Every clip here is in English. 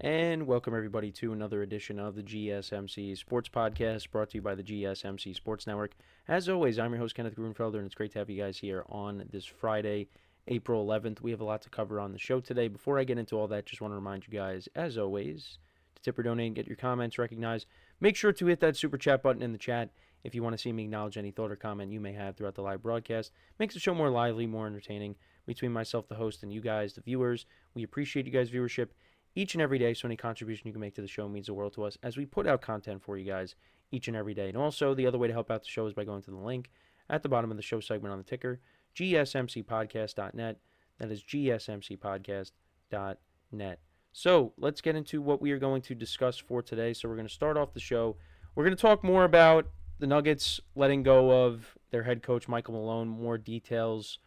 And welcome everybody to another edition of the GSMC Sports Podcast, brought to you by the GSMC Sports Network. As always, I'm your host, Kenneth Grunfelder, and it's great to have you guys here on this Friday, April 11th. We have a lot to cover on the show today. Before I get into all that, just want to remind you guys, as always, to tip or donate and get your comments recognized. Make sure to hit that super chat button in the chat if you want to see me acknowledge any thought or comment you may have throughout the live broadcast. Makes the show more lively, more entertaining between myself, the host, and you guys, the viewers. We appreciate you guys' viewership each and every day, so any contribution you can make to the show means the world to us as we put out content for you guys each and every day. And also, the other way to help out the show is by going to the link at the bottom of the show segment on the ticker, gsmcpodcast.net. That is gsmcpodcast.net. So, let's get into what we are going to discuss for today. So, we're going to start off the show. We're going to talk more about the Nuggets letting go of their head coach, Michael Malone, more details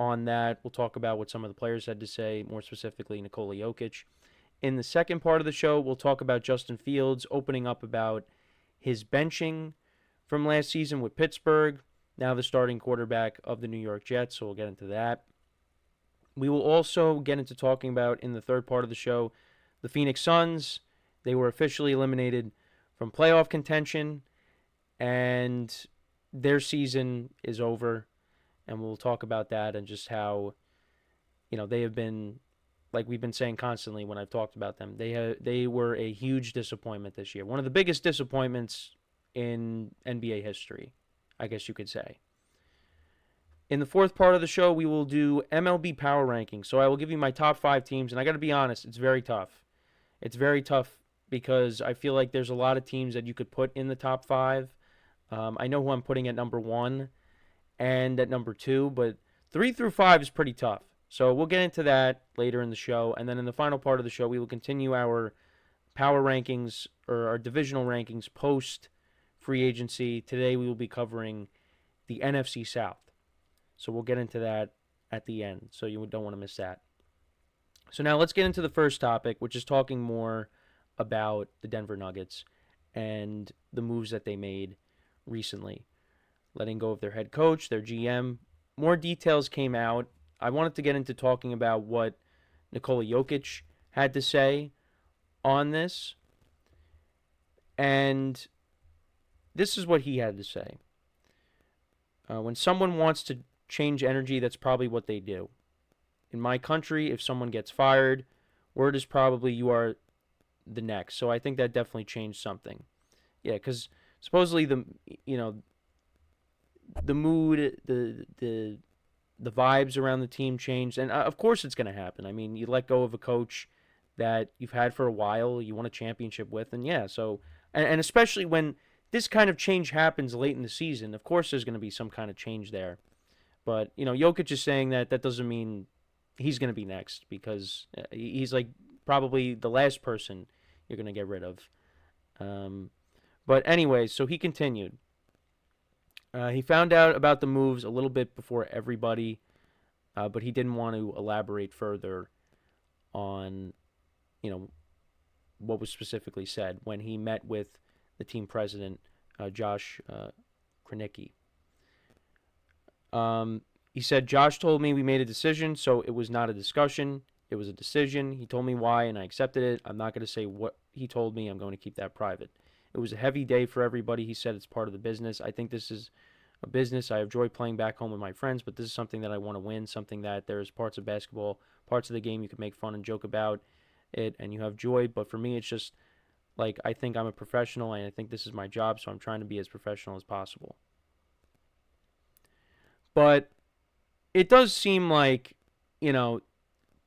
on that. We'll talk about what some of the players had to say, more specifically Nikola Jokic. In the second part of the show, we'll talk about Justin Fields opening up about his benching from last season with Pittsburgh, now the starting quarterback of the New York Jets, so we'll get into that. We will also get into talking about, in the third part of the show, the Phoenix Suns. They were officially eliminated from playoff contention, and their season is over, and we'll talk about that and just how, they have been, like we've been saying constantly when I've talked about them, they were a huge disappointment this year. One of the biggest disappointments in NBA history, I guess you could say. In the fourth part of the show, we will do MLB Power Rankings. So I will give you my top 5 teams, and I got to be honest, it's very tough. It's very tough because I feel like there's a lot of teams that you could put in the top 5. I know who I'm putting at number 1 and at number 2, but 3 through 5 is pretty tough. So we'll get into that later in the show. And then in the final part of the show, we will continue our power rankings or our divisional rankings post free agency. Today we will be covering the NFC South. So we'll get into that at the end. So you don't want to miss that. So now let's get into the first topic, which is talking more about the Denver Nuggets and the moves that they made recently. Letting go of their head coach, their GM. More details came out. I wanted to get into talking about what Nikola Jokic had to say on this. And this is what he had to say. When someone wants to change energy, that's probably what they do. In my country, if someone gets fired, word is probably you are the next. So I think that definitely changed something. Yeah, because supposedly the mood, the vibes around the team changed, and of course it's going to happen. I mean, you let go of a coach that you've had for a while, you won a championship with, and yeah, so, and especially when this kind of change happens late in the season, of course there's going to be some kind of change there. But, Jokic is saying that doesn't mean he's going to be next, because he's like probably the last person you're going to get rid of. But anyways, so he continued. He found out about the moves a little bit before everybody, but he didn't want to elaborate further on, what was specifically said when he met with the team president, Josh Kroenke. He said, Josh told me we made a decision, so it was not a discussion. It was a decision. He told me why, and I accepted it. I'm not going to say what he told me. I'm going to keep that private. It was a heavy day for everybody. He said it's part of the business. I think this is a business. I enjoy playing back home with my friends, but this is something that I want to win, something that there's parts of basketball, parts of the game you can make fun and joke about it, and you have joy. But for me, it's just like I think I'm a professional, and I think this is my job, so I'm trying to be as professional as possible. But it does seem like,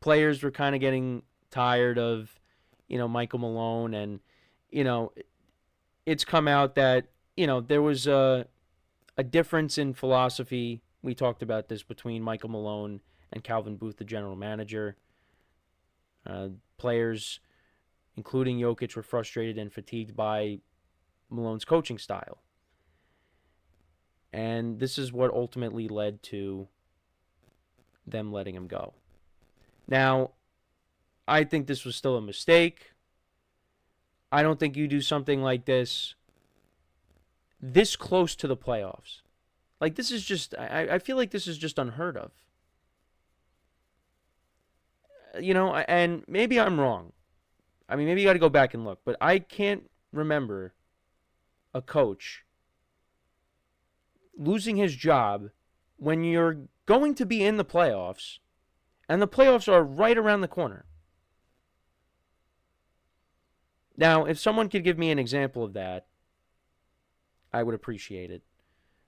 players were kind of getting tired of, Michael Malone, and, it's come out that, there was a difference in philosophy. We talked about this between Michael Malone and Calvin Booth, the general manager. Players, including Jokic, were frustrated and fatigued by Malone's coaching style. And this is what ultimately led to them letting him go. Now, I think this was still a mistake. I don't think you do something like this close to the playoffs. Like, this is just, I feel like this is just unheard of. And maybe I'm wrong. I mean, maybe you got to go back and look, but I can't remember a coach losing his job when you're going to be in the playoffs, and the playoffs are right around the corner. Now, if someone could give me an example of that, I would appreciate it,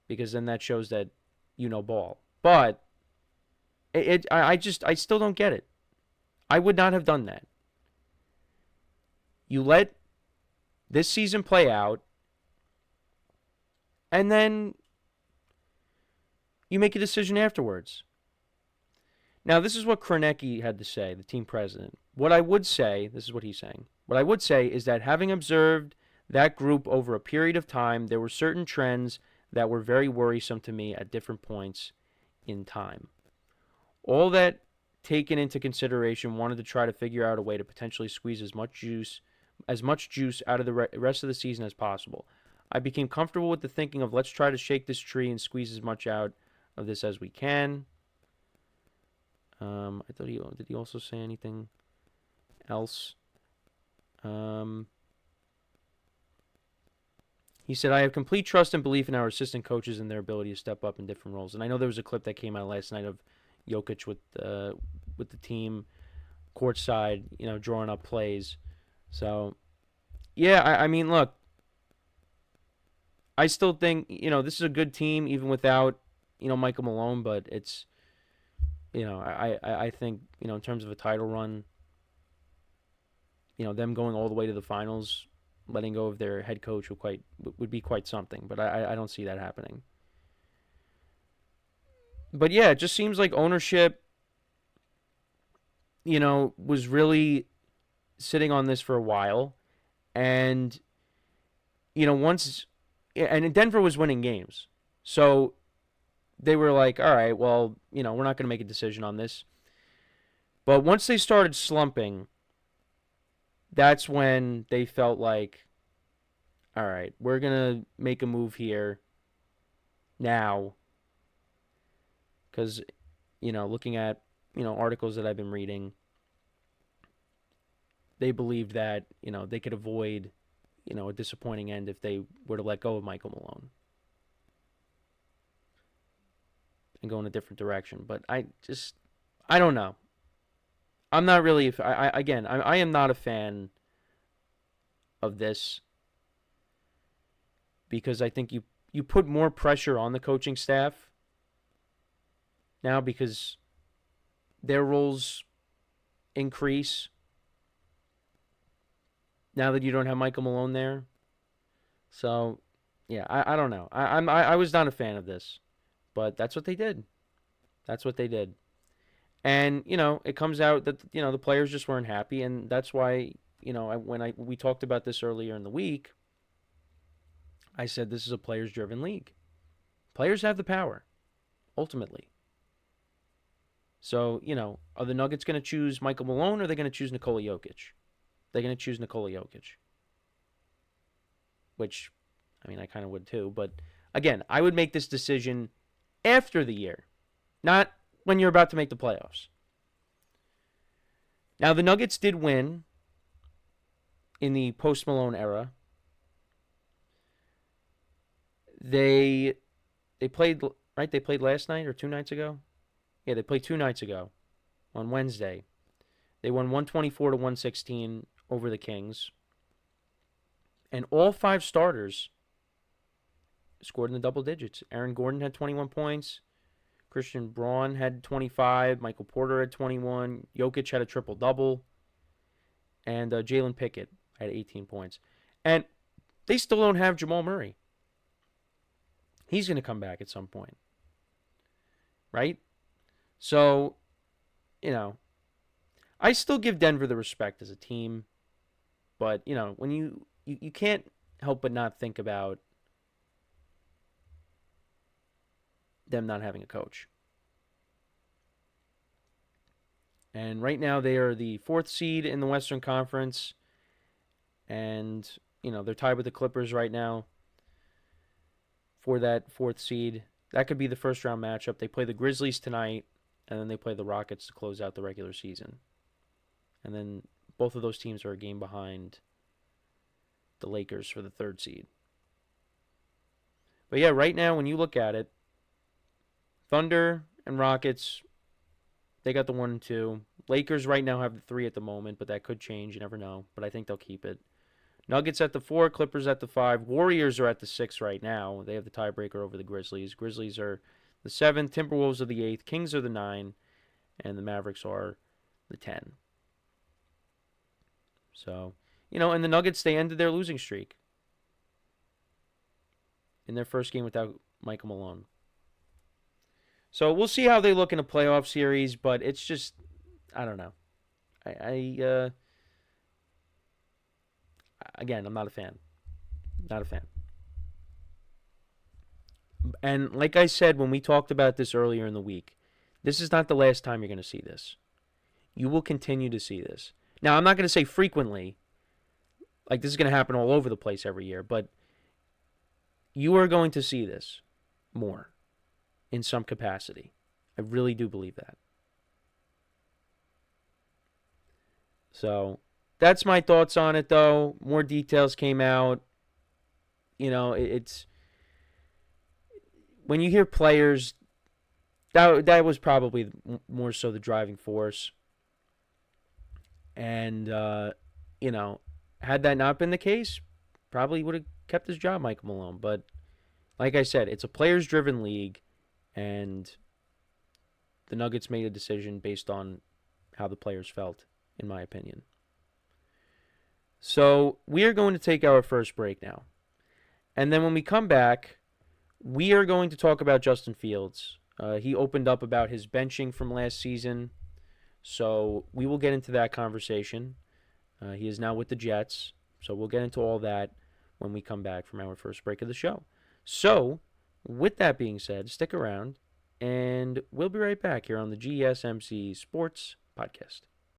because then that shows that you know ball. But I still don't get it. I would not have done that. You let this season play out, and then you make a decision afterwards. Now, this is what Kroenke had to say, the team president. What I would say, this is what he's saying. What I would say is that having observed that group over a period of time, there were certain trends that were very worrisome to me at different points in time. All that taken into consideration, wanted to try to figure out a way to potentially squeeze as much juice out of the rest of the season as possible. I became comfortable with the thinking of let's try to shake this tree and squeeze as much out of this as we can. I thought did he also say anything else? He said, I have complete trust and belief in our assistant coaches and their ability to step up in different roles. And I know there was a clip that came out last night of Jokic with the team courtside, drawing up plays. So, yeah, I mean, look, I still think, this is a good team even without, Michael Malone, but it's, I think, in terms of a title run, them going all the way to the finals, letting go of their head coach would be quite something, but I don't see that happening. But yeah, it just seems like ownership, was really sitting on this for a while, and and Denver was winning games, so they were like, all right, well, we're not going to make a decision on this. But once they started slumping, that's when they felt like, all right, we're going to make a move here now. Because, looking at, articles that I've been reading, they believed that, they could avoid, a disappointing end if they were to let go of Michael Malone and go in a different direction. But I don't know. I'm not really, I am not a fan of this, because I think you put more pressure on the coaching staff now because their roles increase now that you don't have Michael Malone there. So, yeah, I don't know. I was not a fan of this, but that's what they did. That's what they did. And, it comes out that, the players just weren't happy, and that's why, we talked about this earlier in the week, I said this is a players-driven league. Players have the power, ultimately. So, are the Nuggets going to choose Michael Malone, or are they going to choose Nikola Jokic? They're going to choose Nikola Jokic. Which, I mean, I kind of would too. But, again, I would make this decision after the year, not when you're about to make the playoffs. Now, the Nuggets did win in the post-Malone era. They played, right? They played last night or 2 nights ago? Yeah, they played 2 nights ago on Wednesday. They won 124-116 over the Kings. And all 5 starters scored in the double digits. Aaron Gordon had 21 points. Christian Braun had 25. Michael Porter had 21. Jokic had a triple-double. And Jalen Pickett had 18 points. And they still don't have Jamal Murray. He's going to come back at some point. Right? So, I still give Denver the respect as a team. But, when you can't help but not think about them not having a coach. And right now they are the 4th seed in the Western Conference. And, they're tied with the Clippers right now for that 4th seed. That could be the first round matchup. They play the Grizzlies tonight, and then they play the Rockets to close out the regular season. And then Both of those teams are a game behind the Lakers for the 3rd seed. But yeah, right now when you look at it, Thunder and Rockets, they got the 1 and 2. Lakers right now have the 3 at the moment, but that could change. You never know. But I think they'll keep it. Nuggets at the 4, Clippers at the 5. Warriors are at the 6 right now. They have the tiebreaker over the Grizzlies. Grizzlies are the 7. Timberwolves are the 8. Kings are the 9. And the Mavericks are the 10. So, and the Nuggets, they ended their losing streak in their first game without Michael Malone. So we'll see how they look in a playoff series, but it's just, I don't know. Again, I'm not a fan. Not a fan. And like I said when we talked about this earlier in the week, this is not the last time you're going to see this. You will continue to see this. Now, I'm not going to say frequently, like this is going to happen all over the place every year, but you are going to see this more in some capacity. I really do believe that. So, that's my thoughts on it, though. More details came out. It's when you hear players, that was probably more so the driving force. And, had that not been the case, probably would have kept his job, Michael Malone. But like I said, it's a players-driven league, and the Nuggets made a decision based on how the players felt, in my opinion. So we are going to take our first break now. And then when we come back, we are going to talk about Justin Fields. He opened up about his benching from last season. So we will get into that conversation. He is now with the Jets. So we'll get into all that when we come back from our first break of the show. So with that being said, stick around, and we'll be right back here on the GSMC Sports Podcast.